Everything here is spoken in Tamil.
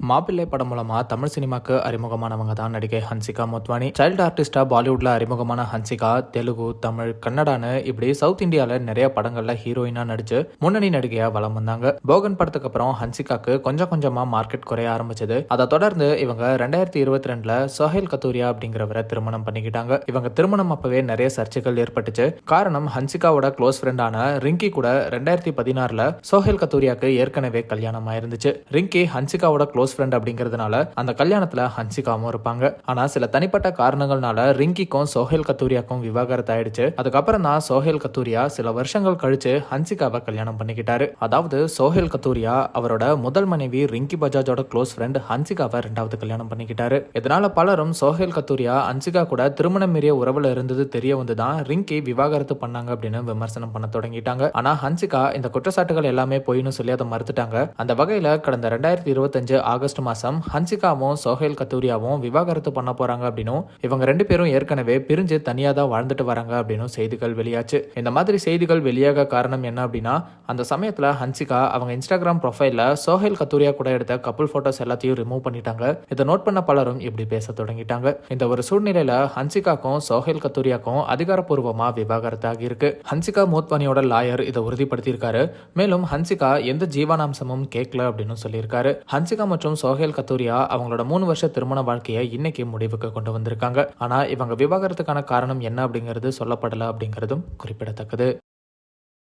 மாப்பிள்ளை படம் மூலமா தமிழ் சினிமாக்கு அறிமுகமானவங்க தான் நடிகை ஹன்சிகா மோத்வானி. சைல்டு ஆர்டிஸ்டா பாலிவுட்ல அறிமுகமான ஹன்சிகா தெலுங்கு, தமிழ், கன்னடான்னு இப்படி சவுத் இந்தியால நிறைய படங்கள்ல ஹீரோயினா நடிச்சு முன்னணி நடிகையா வலம் வந்தாங்க. போகன் படத்துக்கு அப்புறம் ஹன்சிகாக்கு கொஞ்சம் கொஞ்சமா மார்க்கெட் குறைய ஆரம்பிச்சது. அதை தொடர்ந்து இவங்க 2022 சோஹைல் கத்தூரியா அப்படிங்கிறவரை திருமணம் பண்ணிக்கிட்டாங்க. இவங்க திருமணம் அப்பவே நிறைய சர்ச்சைகள் ஏற்பட்டுச்சு. காரணம் ஹன்சிகாவோட க்ளோஸ் ஃப்ரெண்டான ரிங்கி கூட 2016 சோஹைல் கத்தூரியாக்கு ஏற்கனவே கல்யாணம் ஆயிருந்துச்சு. ரிங்கி ஹன்சிகாவோட க்ளோஸ் ஃப்ரெண்ட் அப்படிங்கிறதுனால அந்த கல்யாணத்துல ஹன்சிகாவும் இருப்பாங்க. ஆனா சில தனிப்பட்ட காரணங்கள்னால ரிங்கிக்கும் சோஹைல் கத்தூரியாக்கும் விவாகரத்து ஆயிடுச்சு. அதுக்கப்புறம் தான் சோஹைல் கத்தூரியா சில வருஷங்கள் கழிச்சு ஹன்சிகாவை கல்யாணம் பண்ணிக்கிட்டாரு. அதாவது சோஹைல் கத்தூரியா அவரோட முதல் மனைவி ரிங்கி பஜாஜோட க்ளோஸ் ஃப்ரெண்ட் ஹன்சிகாவை 2வது கல்யாணம் பண்ணிக்கிட்டாரு. இதனால பலரும் சோஹைல் கத்தூரியா ஹன்சிகா கூட திருமணம் மீறிய உறவுல இருந்தது தெரிய வந்துதான் ரிங்கி விவாகரத்து பண்ணாங்க அப்படின்னு விமர்சனம் பண்ண தொடங்கிட்டாங்க. ஆனா ஹன்சிகா இந்த குற்றச்சாட்டுகள் எல்லாமே பொய்னு சொல்லி அதை மறுத்துட்டாங்க. அந்த வகையில கடந்த 2025 ஆகஸ்ட் மாசம் ஹன்சிகாவும் சோஹைல் கத்தூரியாவும் விவாகரத்து பண்ண போறாங்க அப்படின்னும் இவங்க 2 பேரும் ஏற்கனவே பிரிஞ்சு தனியா தான் வாழ்ந்துட்டு வராங்க அப்படின்னு செய்திகள் வெளியாச்சு. இந்த மாதிரி செய்திகள் வெளியாக காரணம் என்ன அப்படின்னா, அந்த சமயத்துல ஹன்சிகா அவங்க இன்ஸ்டாகிராம் ப்ரொஃபைல்ல சோஹைல் கத்தூரியா கூட எடுத்த கப்புள் போட்டோஸ் எல்லாத்தையும் ரிமூவ் பண்ணிட்டாங்க. இதை நோட் பண்ண பலரும் இப்படி பேச தொடங்கிட்டாங்க. இந்த ஒரு சூழ்நிலையில ஹன்சிகாக்கும் சோஹைல் கத்தூரியாக்கும் அதிகாரப்பூர்வமா விவாகரத்து ஆகியிருக்கு. ஹன்சிகா மோத்வானியோட லாயர் இதை உறுதிப்படுத்தியிருக்காரு. மேலும் ஹன்சிகா எந்த ஜீவனாம்சமும் கேட்கல அப்படின்னு சொல்லியிருக்காரு. ஹன்சிகா மற்றும் சோஹைல் கத்தூரியா அவங்களோட 3 வருஷ திருமண வாழ்க்கையை இன்னைக்கு முடிவுக்கு கொண்டு வந்திருக்காங்க. ஆனா இவங்க விவாகரத்துக்கான காரணம் என்ன அப்படிங்கிறது சொல்லப்படல அப்படிங்கிறதும் குறிப்பிடத்தக்கது.